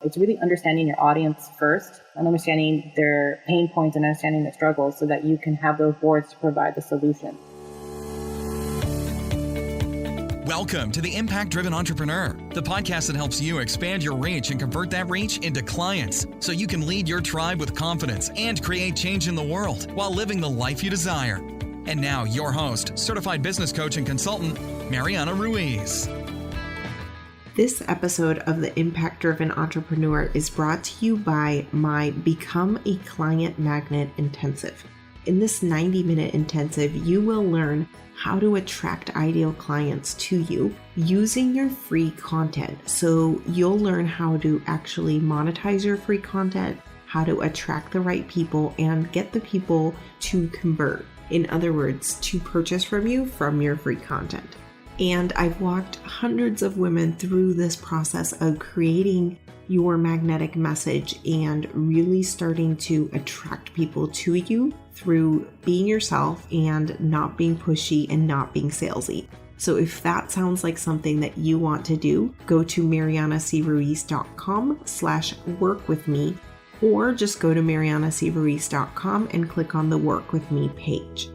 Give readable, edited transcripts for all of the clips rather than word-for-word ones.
It's really understanding your audience first and understanding their pain points and understanding their struggles so that you can have those boards to provide the solution. Welcome to the Impact Driven Entrepreneur, the podcast that helps you expand your reach and convert that reach into clients so you can lead your tribe with confidence and create change in the world while living the life you desire. And now your host, certified business coach and consultant, Mariana Ruiz. This episode of the Impact Driven Entrepreneur is brought to you by my Become a Client Magnet Intensive. In this 90-minute intensive, you will learn how to attract ideal clients to you using your free content. So you'll learn how to actually monetize your free content, how to attract the right people and get the people to convert. In other words, to purchase from you from your free content. And I've walked hundreds of women through this process of creating your magnetic message and really starting to attract people to you through being yourself and not being pushy and not being salesy. So if that sounds like something that you want to do, go to marianacruiz.com/work with me, or just go to marianacruiz.com and click on the Work With Me page.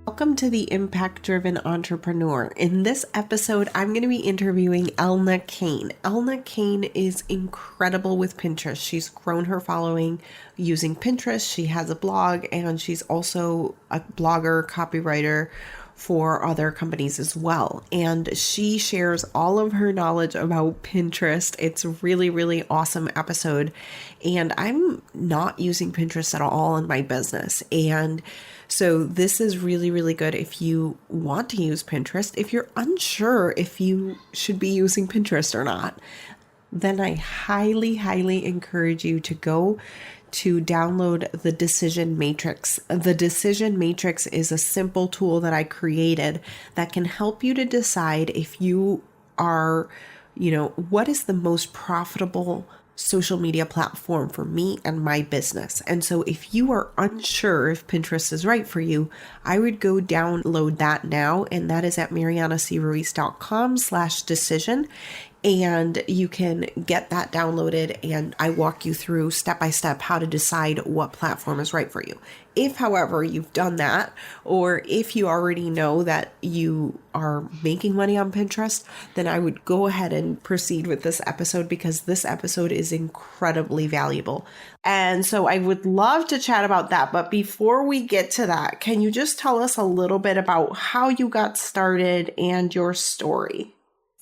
Welcome to the Impact Driven Entrepreneur. In this episode, I'm going to be interviewing Elna Kane. Elna Kane is incredible with Pinterest. She's grown her following using Pinterest. She has a blog and she's also a blogger, copywriter for other companies as well. And she shares all of her knowledge about Pinterest. It's a really, really awesome episode. And I'm not using Pinterest at all in my business. And so this is really, really good if you want to use Pinterest. If you're unsure if you should be using Pinterest or not, then I highly, highly encourage you to go to download the Decision Matrix. The Decision Matrix is a simple tool that I created that can help you to decide if you are, what is the most profitable social media platform for me and my business. And so if you are unsure if Pinterest is right for you, I would go download that now. And that is at marianacruiz.com/decision. And you can get that downloaded and I walk you through step by step how to decide what platform is right for you. If, however, you've done that, or if you already know that you are making money on Pinterest, then I would go ahead and proceed with this episode because this episode is incredibly valuable. And so I would love to chat about that. But before we get to that, can you just tell us a little bit about how you got started and your story?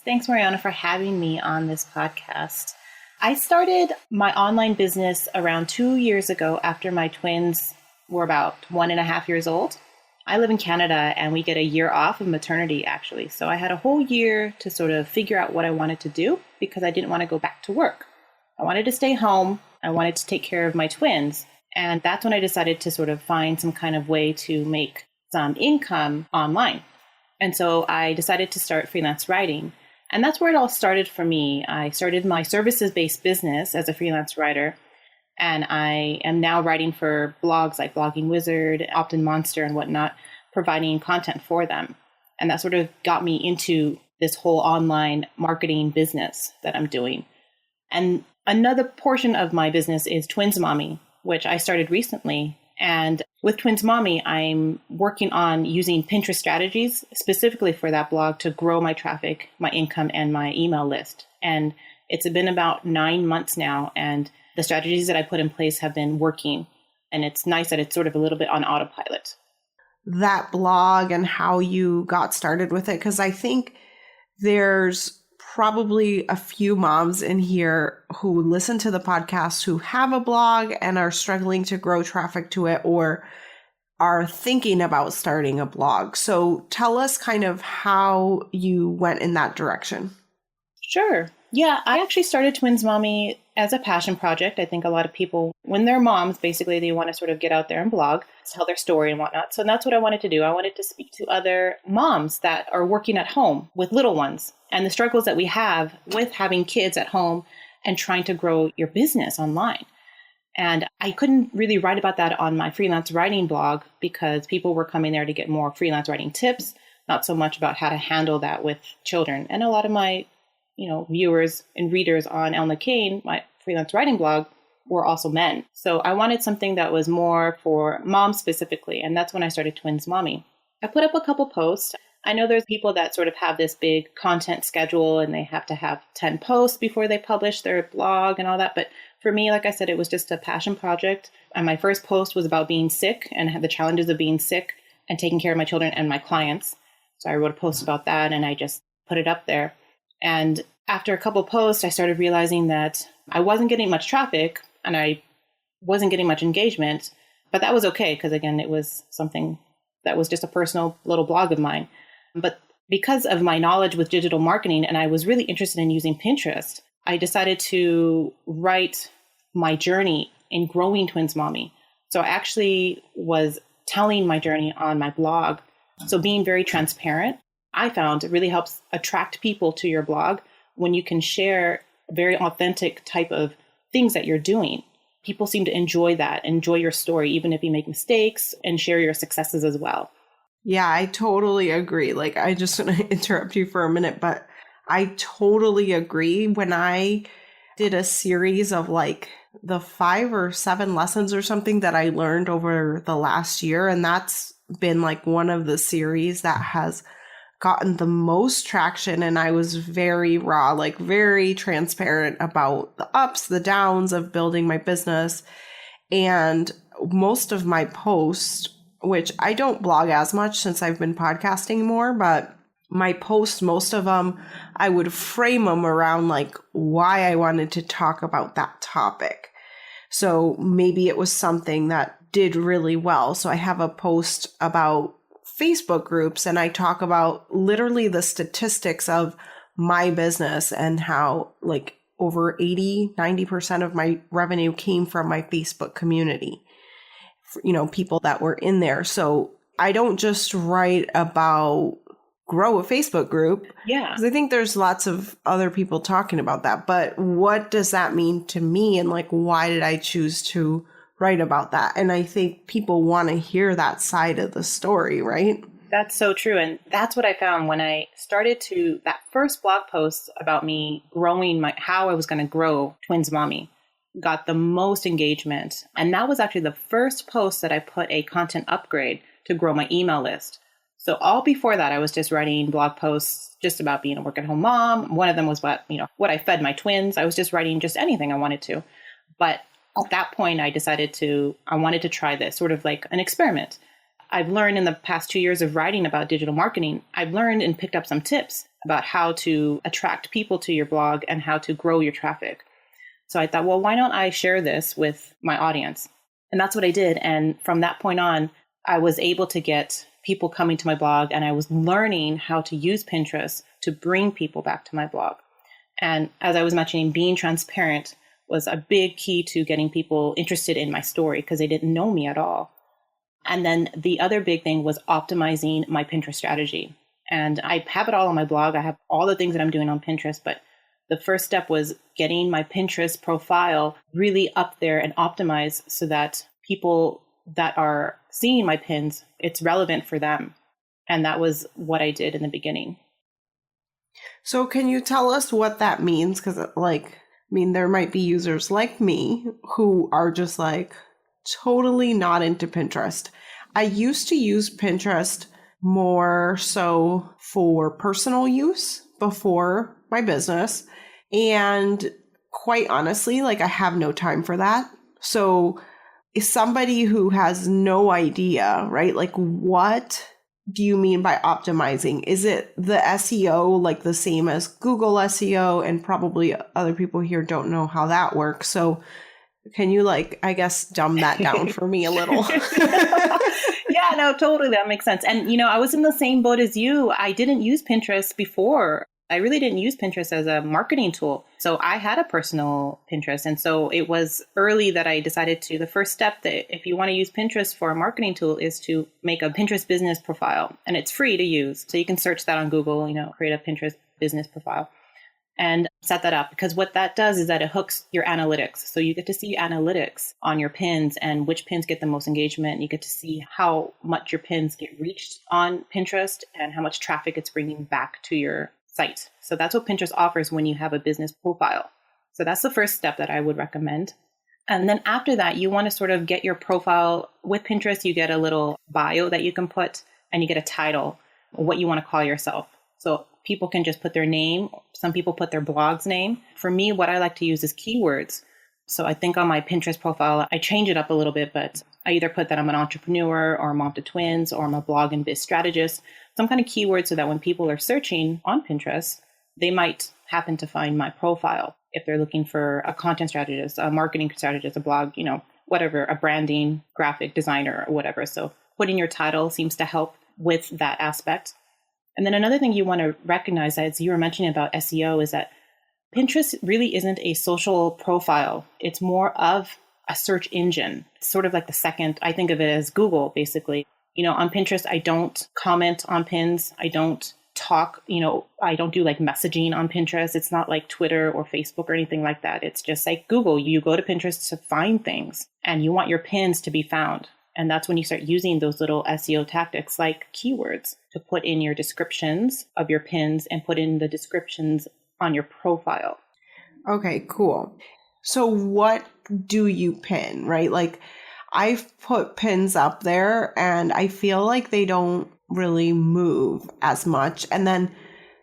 Thanks, Mariana, for having me on this podcast. I started my online business around 2 years ago after my twins were about 1.5 years old. I live in Canada and we get a year off of maternity, actually. So I had a whole year to sort of figure out what I wanted to do because I didn't want to go back to work. I wanted to stay home. I wanted to take care of my twins. And that's when I decided to sort of find some kind of way to make some income online. And so I decided to start freelance writing. And that's where it all started for me. I started my services-based business as a freelance writer, and I am now writing for blogs like Blogging Wizard, Opt-in Monster, and whatnot, providing content for them. And that sort of got me into this whole online marketing business that I'm doing. And another portion of my business is Twins Mommy, which I started recently. And with Twins Mommy, I'm working on using Pinterest strategies specifically for that blog to grow my traffic, my income, and my email list. And it's been about 9 months now, and the strategies that I put in place have been working. And it's nice that it's sort of a little bit on autopilot. That blog and how you got started with it, because I think there's probably a few moms in here who listen to the podcast who have a blog and are struggling to grow traffic to it or are thinking about starting a blog. So tell us kind of how you went in that direction. Sure. Yeah, I actually started Twins Mommy as a passion project. I think a lot of people, when they're moms, basically they want to sort of get out there and blog, tell their story and whatnot. So that's what I wanted to do. I wanted to speak to other moms that are working at home with little ones and the struggles that we have with having kids at home and trying to grow your business online. And I couldn't really write about that on my freelance writing blog because people were coming there to get more freelance writing tips, not so much about how to handle that with children. And a lot of my viewers and readers on Elle McCain, my freelance writing blog, were also men. So I wanted something that was more for moms specifically. And that's when I started Twins Mommy. I put up a couple posts. I know there's people that sort of have this big content schedule and they have to have 10 posts before they publish their blog and all that. But for me, like I said, it was just a passion project. And my first post was about being sick and had the challenges of being sick and taking care of my children and my clients. So I wrote a post about that and I just put it up there. And after a couple posts, I started realizing that I wasn't getting much traffic and I wasn't getting much engagement, but that was okay because, again, it was something that was just a personal little blog of mine. But because of my knowledge with digital marketing, and I was really interested in using Pinterest, I decided to write my journey in growing Twins Mommy. So I actually was telling my journey on my blog. So being very transparent, I found it really helps attract people to your blog when you can share a very authentic type of things that you're doing. People seem to enjoy that, enjoy your story, even if you make mistakes, and share your successes as well. Yeah, I totally agree. Like, I just want to interrupt you for a minute, but I totally agree. When I did a series of like the 5 or 7 lessons or something that I learned over the last year, and that's been like one of the series that has gotten the most traction. And I was very raw, like very transparent about the ups, the downs of building my business. And most of my posts, which I don't blog as much since I've been podcasting more, but my posts, most of them, I would frame them around like why I wanted to talk about that topic. So maybe it was something that did really well. So I have a post about Facebook groups and I talk about literally the statistics of my business and how like over 80-90% of my revenue came from my Facebook community, people that were in there. So I don't just write about grow a Facebook group. Yeah. Because I think there's lots of other people talking about that. But what does that mean to me? And like, why did I choose to write about that? And I think people want to hear that side of the story, right? That's so true. And that's what I found when I started that first blog post about me growing how I was going to grow Twins Mommy got the most engagement. And that was actually the first post that I put a content upgrade to grow my email list. So all before that, I was just writing blog posts just about being a work-at-home mom. One of them was what I fed my twins. I was just writing just anything I wanted to. But at that point, I wanted to try this sort of like an experiment. I've learned in the past 2 years of writing about digital marketing, I've learned and picked up some tips about how to attract people to your blog and how to grow your traffic. So I thought, well, why don't I share this with my audience? And that's what I did. And from that point on, I was able to get people coming to my blog, and I was learning how to use Pinterest to bring people back to my blog. And as I was mentioning, being transparent was a big key to getting people interested in my story because they didn't know me at all. And then the other big thing was optimizing my Pinterest strategy. And I have it all on my blog. I have all the things that I'm doing on Pinterest, but the first step was getting my Pinterest profile really up there and optimized so that people that are seeing my pins, it's relevant for them. And that was what I did in the beginning. So can you tell us what that means? Because there might be users like me who are just like totally not into Pinterest. I used to use Pinterest more so for personal use before my business. And quite honestly, I have no time for that. So somebody who has no idea, right? What do you mean by optimizing? Is it the SEO the same as Google SEO? And probably other people here don't know how that works. So can you I guess dumb that down for me a little? Yeah, no, totally. That makes sense. And, I was in the same boat as you. I didn't use Pinterest before. I really didn't use Pinterest as a marketing tool. So I had a personal Pinterest. And so it was early that I decided the first step that if you want to use Pinterest for a marketing tool is to make a Pinterest business profile. And it's free to use. So you can search that on Google, create a Pinterest business profile and set that up. Because what that does is that it hooks your analytics. So you get to see analytics on your pins and which pins get the most engagement. You get to see how much your pins get reached on Pinterest and how much traffic it's bringing back to your site. So that's what Pinterest offers when you have a business profile. So that's the first step that I would recommend. And then after that, you want to sort of get your profile with Pinterest. You get a little bio that you can put, and you get a title, what you want to call yourself. So people can just put their name. Some people put their blog's name. For me, what I like to use is keywords. So I think on my Pinterest profile, I change it up a little bit, but I either put that I'm an entrepreneur or a mom to twins or I'm a blog and biz strategist, some kind of keyword so that when people are searching on Pinterest, they might happen to find my profile. If they're looking for a content strategist, a marketing strategist, a blog, whatever, a branding, graphic designer or whatever. So putting your title seems to help with that aspect. And then another thing you want to recognize, as you were mentioning about SEO, is that Pinterest really isn't a social profile. It's more of a search engine. It's sort of like the second, I think of it as Google, basically. On Pinterest, I don't comment on pins. I don't talk, I don't do like messaging on Pinterest. It's not like Twitter or Facebook or anything like that. It's just like Google. You go to Pinterest to find things and you want your pins to be found. And that's when you start using those little SEO tactics like keywords to put in your descriptions of your pins and put in the descriptions on your profile. Okay, cool. So what do you pin, right? Like I've put pins up there and I feel like they don't really move as much. And then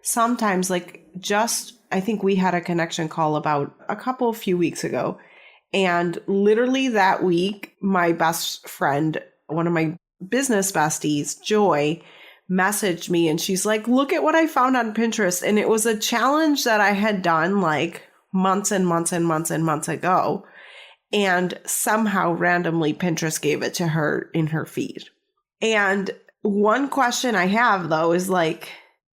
sometimes I think we had a connection call about a few weeks ago. And literally that week, my best friend, one of my business besties, Joy, messaged me and she's like, look at what I found on Pinterest. And it was a challenge that I had done like months and months and months and months ago. And somehow randomly Pinterest gave it to her in her feed. And one question I have though is like,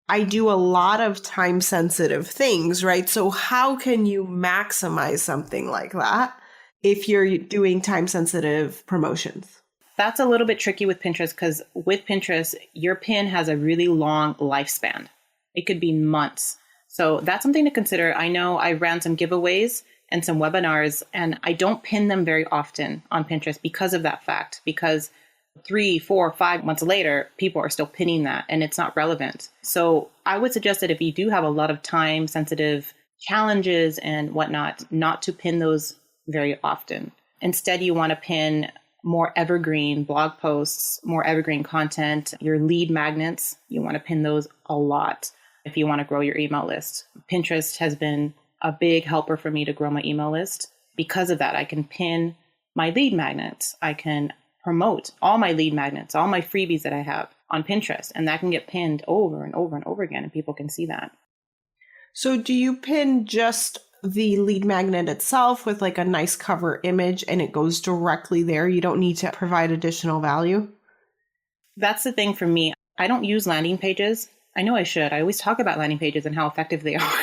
I do a lot of time sensitive things, right? So how can you maximize something like that if you're doing time sensitive promotions? That's a little bit tricky with Pinterest because with Pinterest, your pin has a really long lifespan. It could be months. So that's something to consider. I know I ran some giveaways and some webinars, and I don't pin them very often on Pinterest because of that fact, because 3, 4, 5 months later, people are still pinning that and it's not relevant. So I would suggest that if you do have a lot of time sensitive challenges and whatnot, not to pin those very often. Instead, you want to pin more evergreen blog posts, more evergreen content, your lead magnets. You want to pin those a lot if you want to grow your email list. Pinterest has been a big helper for me to grow my email list. Because of that, I can pin my lead magnets. I can promote all my lead magnets, all my freebies that I have on Pinterest, and that can get pinned over and over and over again, and people can see that. So do you pin just the lead magnet itself with like a nice cover image and it goes directly there? You don't need to provide additional value? That's the thing for me. I don't use landing pages. I know I should. I always talk about landing pages and how effective they are.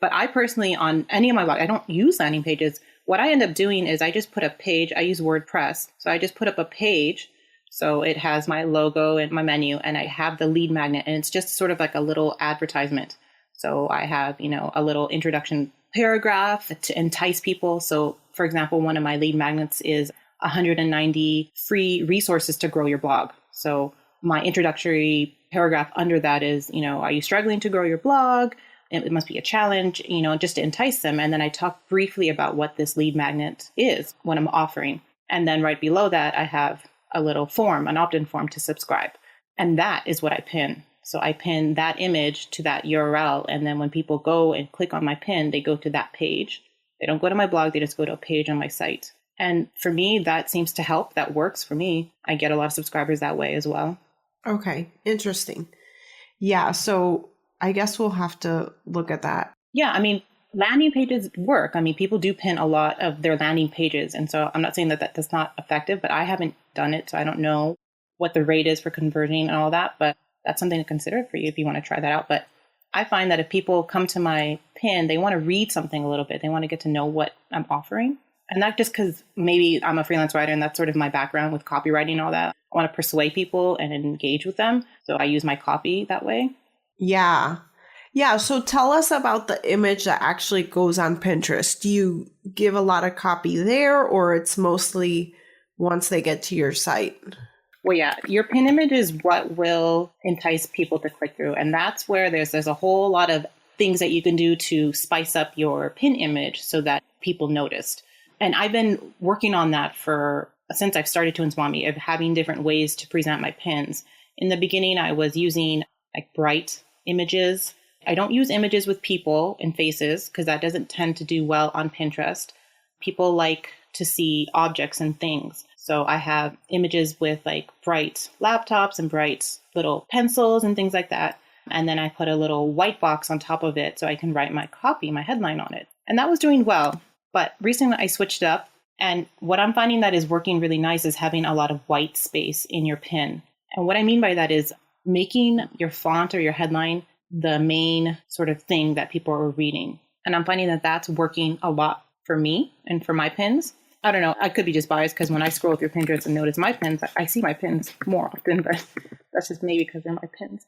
But I personally, on any of my blogs, I don't use landing pages. What I end up doing is I just put a page. I use WordPress. So I just put up a page. So it has my logo and my menu, and I have the lead magnet, and it's just sort of like a little advertisement. So I have, a little introduction paragraph to entice people. So for example, one of my lead magnets is 190 free resources to grow your blog. So my introductory paragraph under that is, are you struggling to grow your blog? It must be a challenge, just to entice them. And then I talk briefly about what this lead magnet is, what I'm offering. And then right below that, I have a little form, an opt-in form to subscribe. And that is what I pin. So I pin that image to that URL. And then when people go and click on my pin, they go to that page. They don't go to my blog. They just go to a page on my site. And for me, that seems to help. That works for me. I get a lot of subscribers that way as well. Okay. Interesting. Yeah. So I guess we'll have to look at that. Yeah. Landing pages work. People do pin a lot of their landing pages. And so I'm not saying that that's not effective, but I haven't done it. So I don't know what the rate is for converting and all that, but that's something to consider for you if you want to try that out. But I find that if people come to my pin, they want to read something a little bit. They want to get to know what I'm offering. And not just because maybe I'm a freelance writer and that's sort of my background with copywriting and all that. I want to persuade people and engage with them. So I use my copy that way. Yeah. Yeah. So tell us about the image that actually goes on Pinterest. Do you give a lot of copy there, or it's mostly once they get to your site? Well, yeah, your pin image is what will entice people to click through. And that's where there's a whole lot of things that you can do to spice up your pin image so that people noticed. And I've been working on that since I've started Twins Mommy, of having different ways to present my pins. In the beginning, I was using like bright images. I don't use images with people and faces because that doesn't tend to do well on Pinterest. People like to see objects and things. So I have images with like bright laptops and bright little pencils and things like that. And then I put a little white box on top of it so I can write my copy, my headline on it. And that was doing well. But recently I switched up. And what I'm finding that is working really nice is having a lot of white space in your pin. And what I mean by that is making your font or your headline the main sort of thing that people are reading. And I'm finding that that's working a lot for me and for my pins. I don't know. I could be just biased because when I scroll through Pinterest and notice my pins, I see my pins more often, but that's just maybe because they're my pins.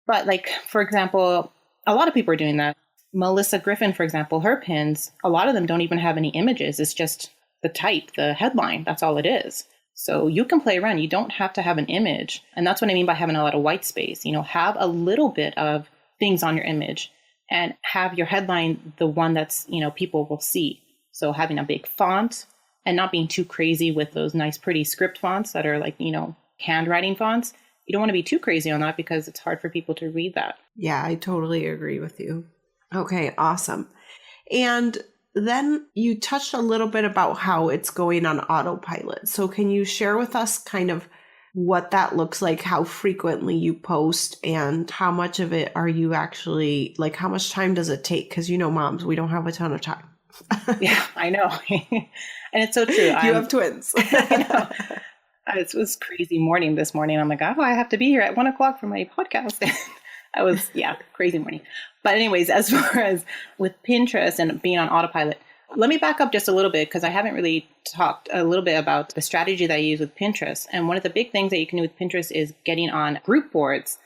But like, for example, a lot of people are doing that. Melissa Griffin, for example, her pins, a lot of them don't even have any images. It's just the type, the headline. That's all it is. So you can play around. You don't have to have an image. And that's what I mean by having a lot of white space. Have a little bit of things on your image and have your headline the one that's, people will see. So having a big font and not being too crazy with those nice, pretty script fonts that are like, handwriting fonts. You don't want to be too crazy on that because it's hard for people to read that. Yeah, I totally agree with you. Okay, awesome. And then you touched a little bit about how it's going on autopilot. So can you share with us kind of what that looks like, how frequently you post, and how much of it are you actually, like how much time does it take? Because moms, we don't have a ton of time. Yeah, I know. And it's so true. You have twins. I know. It was crazy morning this morning. I'm like, I have to be here at 1:00 for my podcast. Crazy morning. But anyways, as far as with Pinterest and being on autopilot, let me back up just a little bit because I haven't really talked a little bit about the strategy that I use with Pinterest. And one of the big things that you can do with Pinterest is getting on group boards.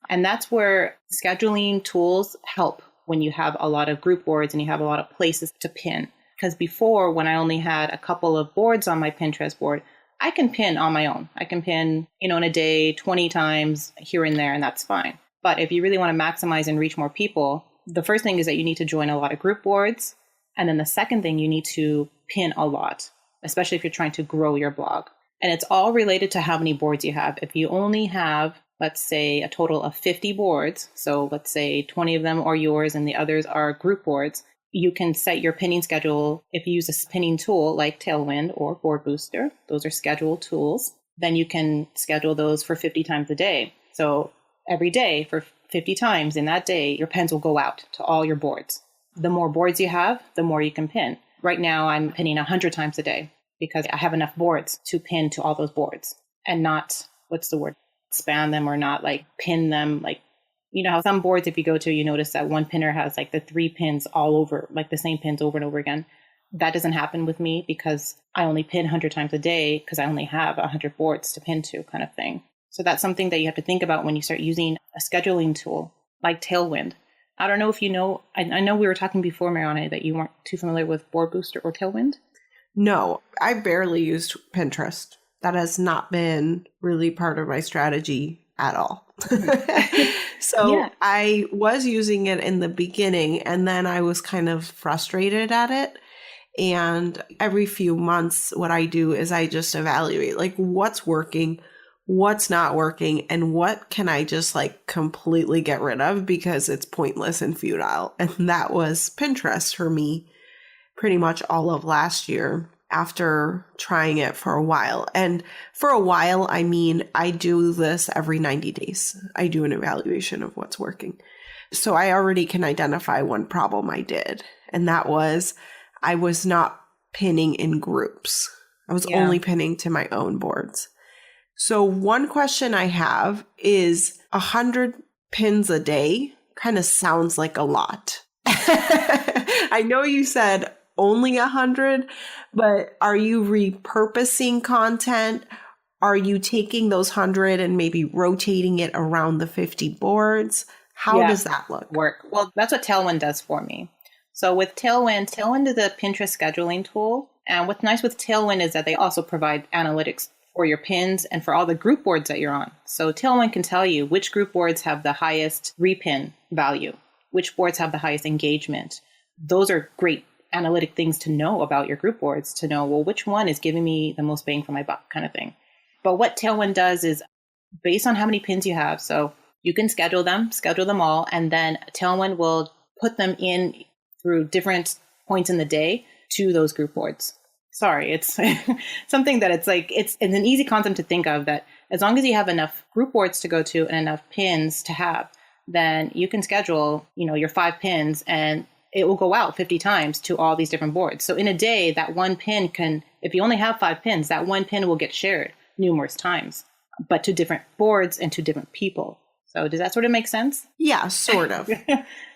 And that's where scheduling tools help when you have a lot of group boards and you have a lot of places to pin. Because before, when I only had a couple of boards on my Pinterest board, I can pin on my own. I can pin, in a day 20 times here and there, and that's fine. But if you really want to maximize and reach more people, the first thing is that you need to join a lot of group boards. And then the second thing, you need to pin a lot, especially if you're trying to grow your blog. And it's all related to how many boards you have. If you only have, let's say, a total of 50 boards, so let's say 20 of them are yours and the others are group boards, you can set your pinning schedule. If you use a pinning tool like Tailwind or Board Booster, those are schedule tools, then you can schedule those for 50 times a day. So every day for 50 times in that day, your pins will go out to all your boards. The more boards you have, the more you can pin. Right now, I'm pinning 100 times a day because I have enough boards to pin to all those boards and not, span them or not like pin them. Like, how some boards, if you go to, you notice that one pinner has like the 3 pins all over, like the same pins over and over again. That doesn't happen with me because I only pin 100 times a day because I only have 100 boards to pin to, kind of thing. So that's something that you have to think about when you start using a scheduling tool like Tailwind. I don't know if you know, I know we were talking before, Mariana, that you weren't too familiar with Board Booster or Tailwind. No, I barely used Pinterest. That has not been really part of my strategy at all. So yeah. I was using it in the beginning and then I was kind of frustrated at it. And every few months, what I do is I just evaluate like what's working, what's not working, and what can I just like completely get rid of because it's pointless and futile. And that was Pinterest for me pretty much all of last year after trying it for a while. And for a while, I mean, I do this every 90 days. I do an evaluation of what's working. So I already can identify one problem I did. And that was I was not pinning in groups. I was only pinning to my own boards. So one question I have is 100 pins a day kind of sounds like a lot. I know you said only 100, but are you repurposing content? Are you taking those 100 and maybe rotating it around the 50 boards? How does that work? Well, that's what Tailwind does for me. So with Tailwind is a Pinterest scheduling tool. And what's nice with Tailwind is that they also provide analytics for your pins and for all the group boards that you're on. So Tailwind can tell you which group boards have the highest repin value, which boards have the highest engagement. Those are great analytic things to know about your group boards, to know, well, which one is giving me the most bang for my buck kind of thing. But what Tailwind does is based on how many pins you have. So you can schedule them all, and then Tailwind will put them in through different points in the day to those group boards. Sorry, it's something that it's an easy concept to think of, that as long as you have enough group boards to go to and enough pins to have, then you can schedule, your 5 pins and it will go out 50 times to all these different boards. So in a day, that one pin if you only have 5 pins, that one pin will get shared numerous times, but to different boards and to different people. So does that sort of make sense? Yeah, sort of.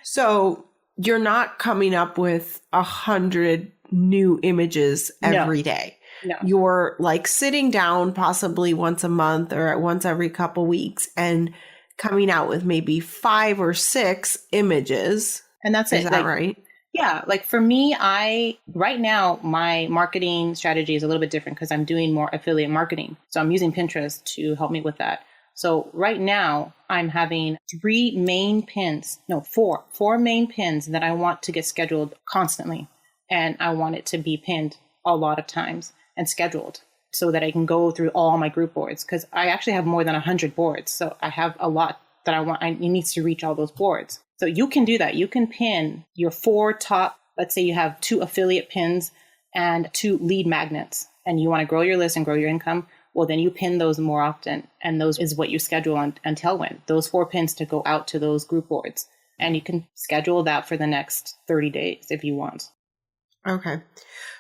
So you're not coming up with 100 new images every day. No. You're like sitting down possibly once a month or once every couple weeks and coming out with maybe 5 or 6 images. And that's it. Is that right? Yeah. Like for me, right now, my marketing strategy is a little bit different because I'm doing more affiliate marketing. So I'm using Pinterest to help me with that. So right now I'm having 4 main pins that I want to get scheduled constantly. And I want it to be pinned a lot of times and scheduled so that I can go through all my group boards, because I actually have more than 100 boards. So I have a lot that I need to reach all those boards. So you can do that. You can pin your 4 top, let's say you have 2 affiliate pins and 2 lead magnets, and you want to grow your list and grow your income. Well, then you pin those more often. And those is what you schedule on Tailwind, those 4 pins to go out to those group boards. And you can schedule that for the next 30 days if you want. Okay.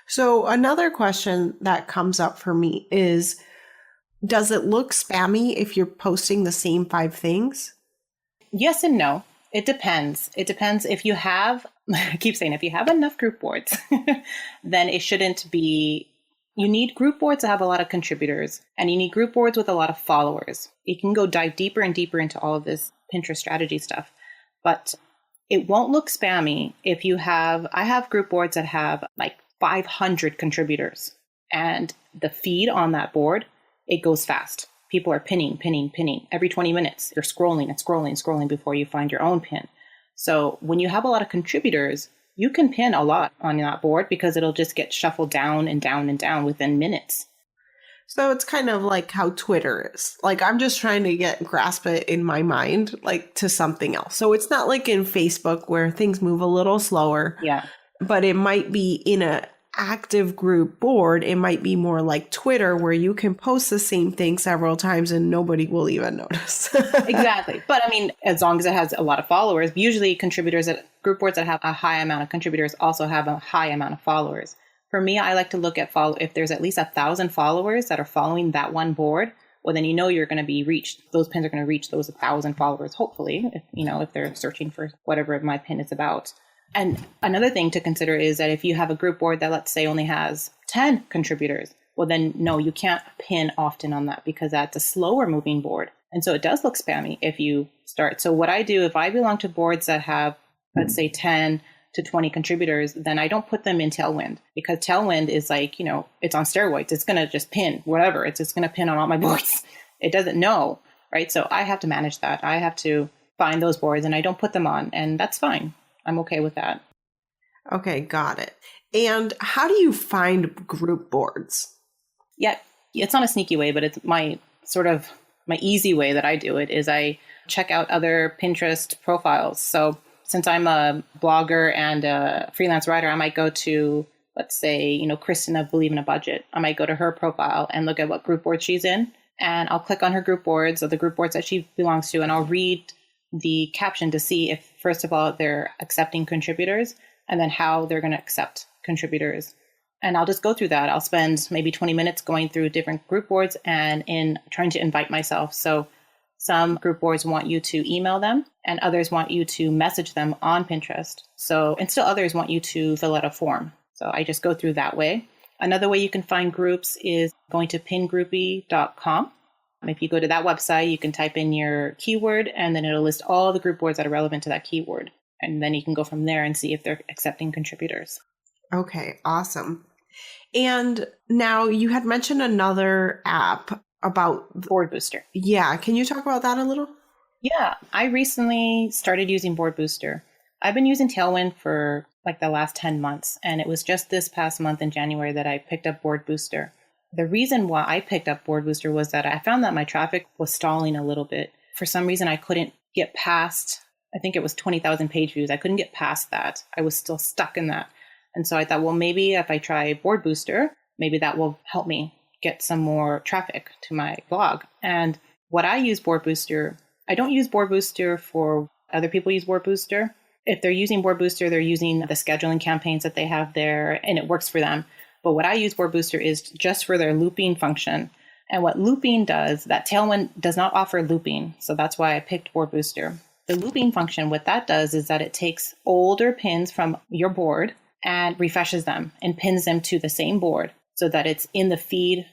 So another question that comes up for me is, does it look spammy if you're posting the same 5 things? Yes and no. It depends. It depends if you have, I keep saying, if you have enough group boards, then it shouldn't be, you need group boards to have a lot of contributors, and you need group boards with a lot of followers. You can go dive deeper and deeper into all of this Pinterest strategy stuff, but it won't look spammy if I have group boards that have like 500 contributors, and the feed on that board, it goes fast. People are pinning. Every 20 minutes, you're scrolling before you find your own pin. So when you have a lot of contributors, you can pin a lot on that board because it'll just get shuffled down and down and down within minutes. So it's kind of like how Twitter is. Like, I'm just trying to grasp it in my mind, like to something else. So it's not like in Facebook where things move a little slower. Yeah. But it might be in a active group board. It might be more like Twitter where you can post the same thing several times and nobody will even notice. Exactly. But I mean, as long as it has a lot of followers, usually group boards that have a high amount of contributors also have a high amount of followers. For me, I like to look at if there's at least 1,000 followers that are following that one board, well, then you're going to be reached. Those pins are going to reach those 1,000 followers, hopefully, if they're searching for whatever my pin is about. And another thing to consider is that if you have a group board that, let's say, only has 10 contributors, well, then no, you can't pin often on that because that's a slower moving board. And so it does look spammy if you start. So what I do, if I belong to boards that have, let's say, 10 to 20 contributors, then I don't put them in Tailwind, because Tailwind is like, it's on steroids. It's going to just pin whatever. It's just going to pin on all my boards. It doesn't know, right? So I have to manage that. I have to find those boards and I don't put them on, and that's fine. I'm okay with that. Okay, got it. And how do you find group boards? Yeah, it's not a sneaky way, but it's my easy way that I do it is I check out other Pinterest profiles. So since I'm a blogger and a freelance writer, I might go to, let's say, Kristen of Believe in a Budget. I might go to her profile and look at what group board she's in, and I'll click on her group boards or the group boards that she belongs to, and I'll read the caption to see if, first of all, they're accepting contributors, and then how they're going to accept contributors. And I'll just go through that. I'll spend maybe 20 minutes going through different group boards and in trying to invite myself. So some group boards want you to email them, and others want you to message them on Pinterest. And still others want you to fill out a form. So I just go through that way. Another way you can find groups is going to pingroupie.com. If you go to that website, you can type in your keyword, and then it'll list all the group boards that are relevant to that keyword. And then you can go from there and see if they're accepting contributors. Okay, awesome. And now you had mentioned another app about Board Booster. Yeah. Can you talk about that a little? Yeah, I recently started using Board Booster. I've been using Tailwind for like the last 10 months, and it was just this past month in January that I picked up Board Booster. The reason why I picked up Board Booster was that I found that my traffic was stalling a little bit. For some reason, I couldn't get past, I think it was 20,000 page views. I couldn't get past that. I was still stuck in that. And so I thought, well, maybe if I try Board Booster, maybe that will help me get some more traffic to my blog. And what I use Board Booster, I don't use Board Booster for other people use Board Booster. If they're using Board Booster, they're using the scheduling campaigns that they have there, and it works for them. But what I use Board Booster is just for their looping function. And what looping does, that Tailwind does not offer looping. So that's why I picked Board Booster. The looping function, what that does is that it takes older pins from your board and refreshes them and pins them to the same board so that it's in the feed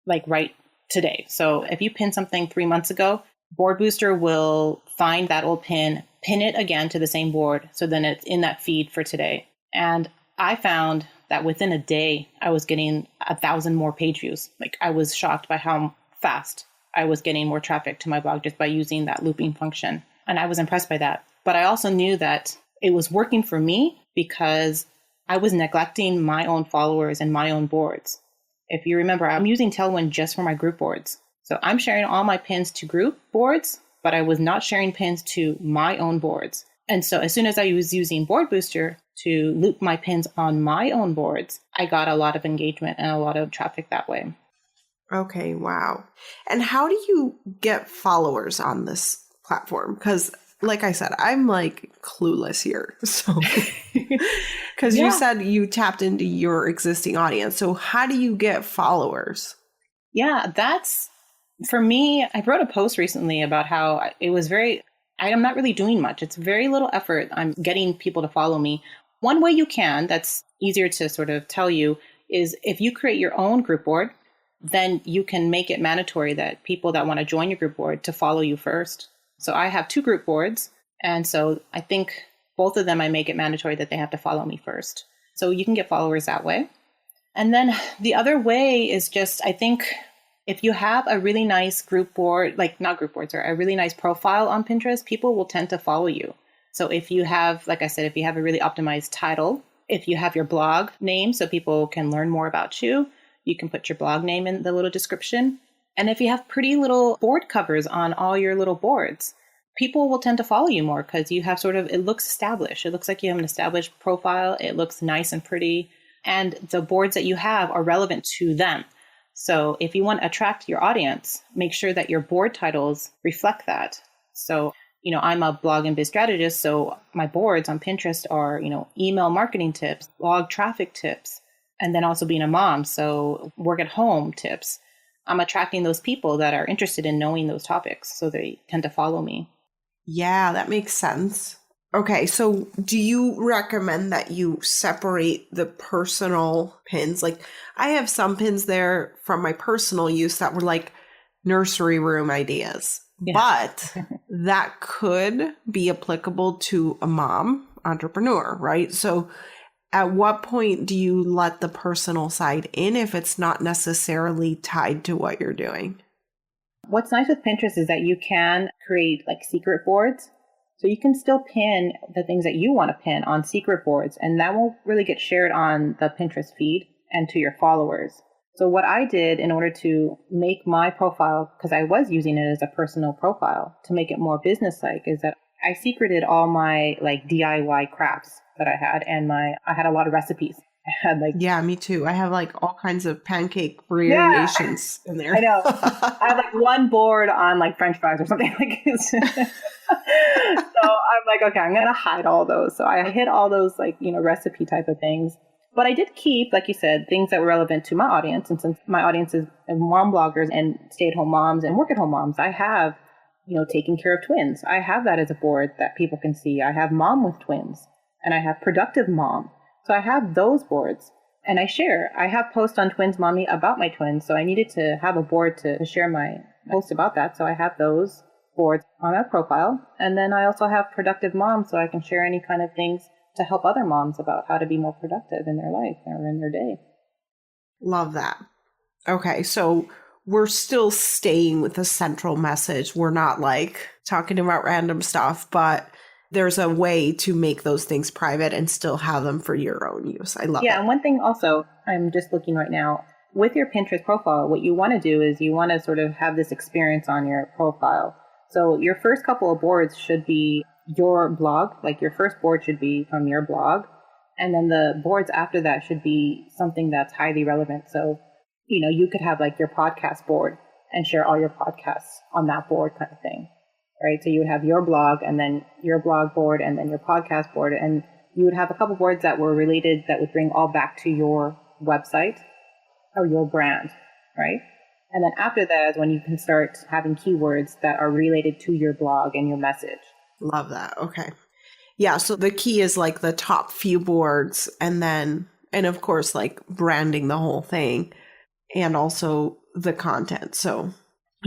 like right today. So if you pin something 3 months ago, Board Booster will find that old pin it again to the same board. So then it's in that feed for today. And I found that within a day, I was getting 1,000 more page views. Like I was shocked by how fast I was getting more traffic to my blog just by using that looping function. And I was impressed by that. But I also knew that it was working for me because I was neglecting my own followers and my own boards. If you remember, I'm using Tailwind just for my group boards. So I'm sharing all my pins to group boards, but I was not sharing pins to my own boards. And so as soon as I was using Board Booster to loop my pins on my own boards, I got a lot of engagement and a lot of traffic that way. Okay, wow. And how do you get followers on this platform? Because like I said, I'm like clueless here. So, because you said you tapped into your existing audience. So how do you get followers? Yeah, that's, for me, I wrote a post recently about how it was I'm not really doing much. It's very little effort. I'm getting people to follow me. One way you can, that's easier to sort of tell you, is if you create your own group board, then you can make it mandatory that people that want to join your group board to follow you first. So I have 2 group boards. And so I think both of them, I make it mandatory that they have to follow me first. So you can get followers that way. And then the other way is just, I think, if you have a really nice group board, like not group boards, or a really nice profile on Pinterest, people will tend to follow you. So if you have, like I said, if you have a really optimized title, if you have your blog name so people can learn more about you, you can put your blog name in the little description. And if you have pretty little board covers on all your little boards, people will tend to follow you more because you have sort of, it looks established. It looks like you have an established profile. It looks nice and pretty. And the boards that you have are relevant to them. So if you want to attract your audience, make sure that your board titles reflect that. So, I'm a blog and biz strategist. So my boards on Pinterest are, email marketing tips, blog traffic tips, and then also being a mom. So work at home tips. I'm attracting those people that are interested in knowing those topics. So they tend to follow me. Yeah, that makes sense. Okay, so do you recommend that you separate the personal pins? Like I have some pins there from my personal use that were like nursery room ideas, but that could be applicable to a mom entrepreneur, right? So at what point do you let the personal side in if it's not necessarily tied to what you're doing? What's nice with Pinterest is that you can create like secret boards. So you can still pin the things that you want to pin on secret boards, and that won't really get shared on the Pinterest feed and to your followers. So what I did in order to make my profile, because I was using it as a personal profile, to make it more business-like, is that I secreted all my like DIY crafts that I had, and I had a lot of recipes. I had Yeah, me too. I have like all kinds of pancake variations in there. I know. I have like one board on like French fries or something like this. So I'm like, okay, I'm going to hide all those. So I hid all those like, recipe type of things. But I did keep, like you said, things that were relevant to my audience. And since my audience is mom bloggers and stay-at-home moms and work-at-home moms, I have, taking care of twins. I have that as a board that people can see. I have mom with twins, and I have productive mom. So I have those boards, and I share. I have posts on Twins Mommy about my twins, so I needed to have a board to share my post about that. So I have those boards on my profile. And then I also have Productive Mom, so I can share any kind of things to help other moms about how to be more productive in their life or in their day. Love that. Okay, so we're still staying with the central message. We're not like talking about random stuff, but there's a way to make those things private and still have them for your own use. I love Yeah, it. and one thing also, I'm just looking right now, with your Pinterest profile, what you want to do is you want to sort of have this experience on your profile. So your first couple of boards should be your blog, like your first board should be from your blog. And then the boards after that should be something that's highly relevant. So, you could have like your podcast board and share all your podcasts on that board kind of thing, right? So you would have your blog and then your blog board and then your podcast board. And you would have a couple boards that were related that would bring all back to your website or your brand, right? And then after that is when you can start having keywords that are related to your blog and your message. Love that. Okay. Yeah. So the key is like the top few boards and of course, like branding the whole thing and also the content. So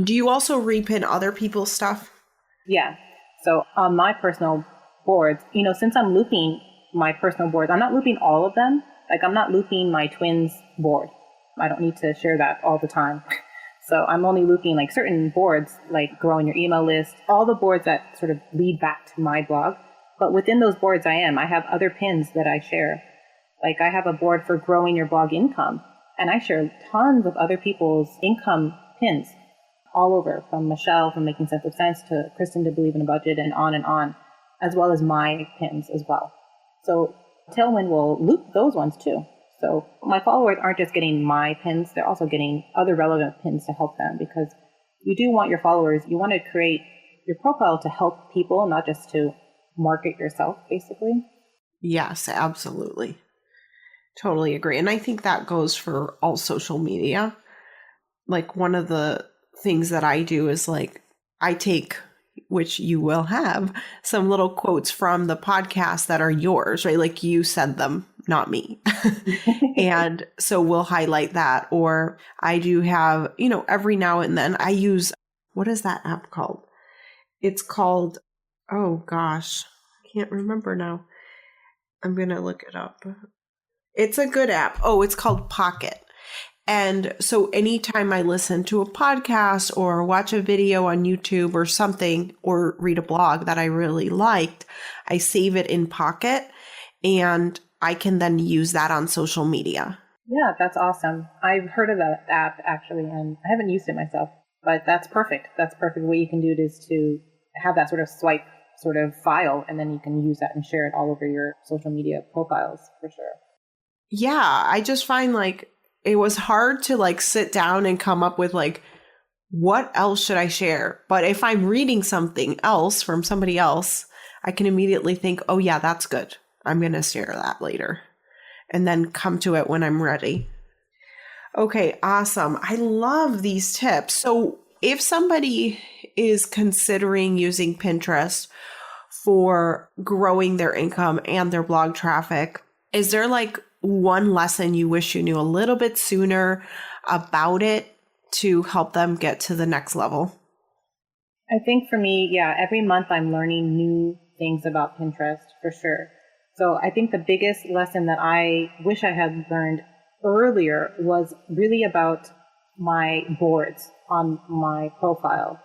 do you also repin other people's stuff? Yeah. So on my personal boards, since I'm looping my personal boards, I'm not looping all of them. Like I'm not looping my twins board. I don't need to share that all the time. So I'm only looping like certain boards, like growing your email list, all the boards that sort of lead back to my blog. But within those boards, I have other pins that I share. Like I have a board for growing your blog income, and I share tons of other people's income pins all over, from Michelle from Making Sense of Sense to Kristen to Believe in a Budget and on, as well as my pins as well. So Tailwind will loop those ones too. So my followers aren't just getting my pins, they're also getting other relevant pins to help them, because you do want your followers, you want to create your profile to help people, not just to market yourself, basically. Yes, absolutely. Totally agree. And I think that goes for all social media. Like one of the things that I do is like I take, which you will have, some little quotes from the podcast that are yours, right? Like you said them, not me. And so we'll highlight that. Or I do have, every now and then I use, what is that app called? It's called, oh gosh, I can't remember now. I'm going to look it up. It's a good app. Oh, it's called Pocket. And so anytime I listen to a podcast or watch a video on YouTube or something, or read a blog that I really liked, I save it in Pocket and I can then use that on social media. Yeah, that's awesome. I've heard of that app actually, and I haven't used it myself, but that's perfect. That's perfect. What you can do is to have that sort of swipe sort of file, and then you can use that and share it all over your social media profiles for sure. Yeah, I just find like it was hard to like sit down and come up with like, what else should I share? But if I'm reading something else from somebody else, I can immediately think, oh yeah, that's good. I'm going to share that later and then come to it when I'm ready. Okay, awesome. I love these tips. So if somebody is considering using Pinterest for growing their income and their blog traffic, is there like one lesson you wish you knew a little bit sooner about it to help them get to the next level? I think for me, yeah, every month I'm learning new things about Pinterest for sure. So I think the biggest lesson that I wish I had learned earlier was really about my boards on my profile.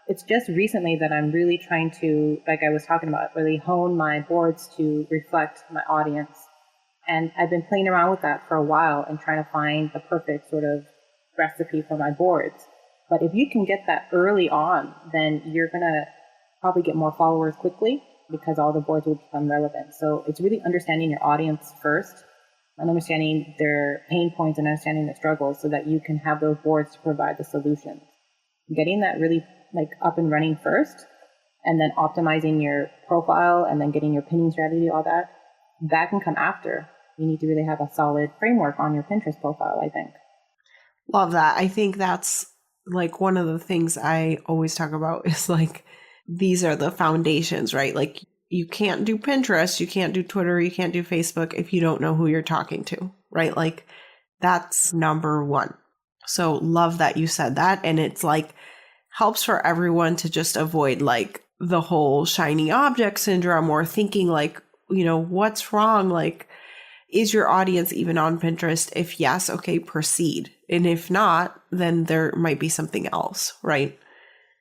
It's just recently that I'm really trying to, like I was talking about, really hone my boards to reflect my audience. And I've been playing around with that for a while and trying to find the perfect sort of recipe for my boards. But if you can get that early on, then you're going to probably get more followers quickly because all the boards will become relevant. So it's really understanding your audience first and understanding their pain points and understanding their struggles so that you can have those boards to provide the solutions. Getting that really like up and running first, and then optimizing your profile and then getting your pinning strategy, all that can come after. You need to really have a solid framework on your Pinterest profile, I think. Love that. I think that's like one of the things I always talk about is like, these are the foundations, right? Like you can't do Pinterest, you can't do Twitter, you can't do Facebook if you don't know who you're talking to, right? Like that's number one. So love that you said that. And it's like helps for everyone to just avoid like the whole shiny object syndrome or thinking like, what's wrong? Like, Is your audience even on Pinterest? If yes, okay, proceed. And if not, then there might be something else, right?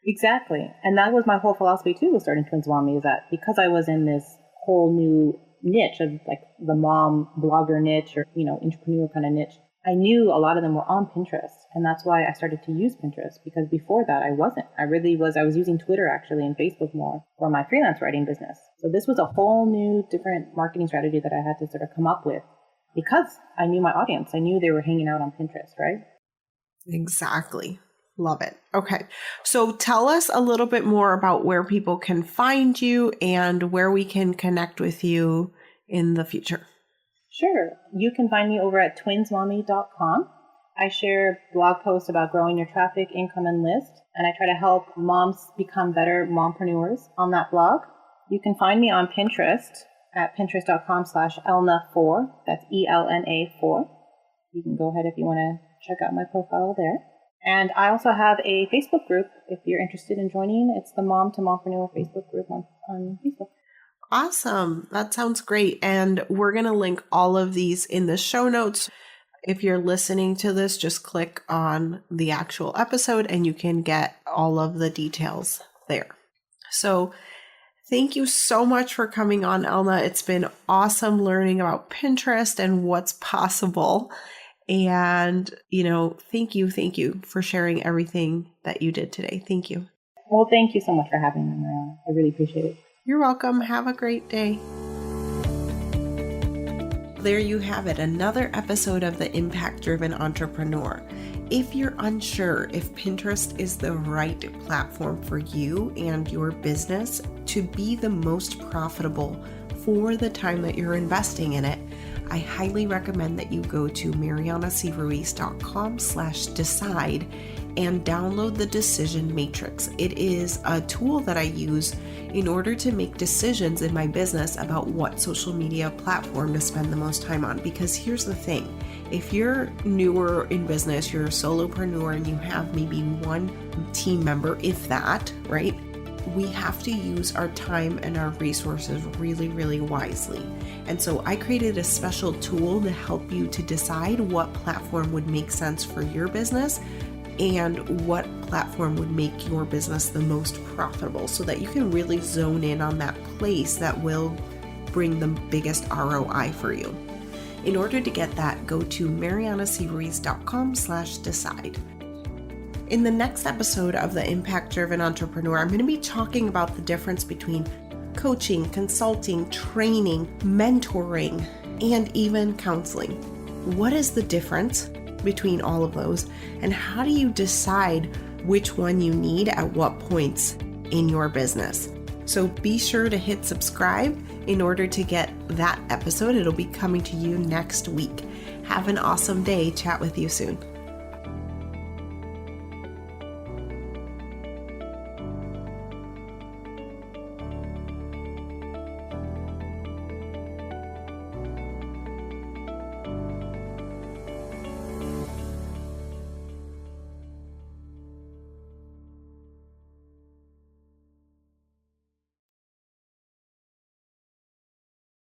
Exactly. And that was my whole philosophy too with starting Twins Mommy, is that because I was in this whole new niche of like the mom blogger niche or, entrepreneur kind of niche, I knew a lot of them were on Pinterest. And that's why I started to use Pinterest, because before that I wasn't. I was using Twitter actually and Facebook more for my freelance writing business. So this was a whole new different marketing strategy that I had to sort of come up with because I knew my audience. I knew they were hanging out on Pinterest, right? Exactly. Love it. Okay. So tell us a little bit more about where people can find you and where we can connect with you in the future. Sure. You can find me over at twinsmommy.com. I share blog posts about growing your traffic, income, and list, and I try to help moms become better mompreneurs on that blog. You can find me on Pinterest at pinterest.com/Elna4. That's ELNA4. You can go ahead if you want to check out my profile there. And I also have a Facebook group if you're interested in joining. It's the Mom to Mompreneur Facebook group on Facebook. Awesome. That sounds great. And we're going to link all of these in the show notes. If you're listening to this, just click on the actual episode and you can get all of the details there. So thank you so much for coming on, Elna. It's been awesome learning about Pinterest and what's possible. And, thank you for sharing everything that you did today. Thank you. Well, thank you so much for having me, Mariana. I really appreciate it. You're welcome. Have a great day. There you have it, another episode of The Impact Driven Entrepreneur. If you're unsure if Pinterest is the right platform for you and your business to be the most profitable for the time that you're investing in it, I highly recommend that you go to marianacruiz.com/decide and download the decision matrix. It is a tool that I use in order to make decisions in my business about what social media platform to spend the most time on. Because here's the thing, if you're newer in business, you're a solopreneur and you have maybe one team member, if that, right? We have to use our time and our resources really, really wisely. And so I created a special tool to help you to decide what platform would make sense for your business and what platform would make your business the most profitable so that you can really zone in on that place that will bring the biggest ROI for you. In order to get that, go to marianacruiz.com/decide. In the next episode of The Impact Driven Entrepreneur, I'm going to be talking about the difference between coaching, consulting, training, mentoring, and even counseling. What is the difference between all of those, and how do you decide which one you need at what points in your business? So be sure to hit subscribe in order to get that episode. It'll be coming to you next week. Have an awesome day. Chat with you soon.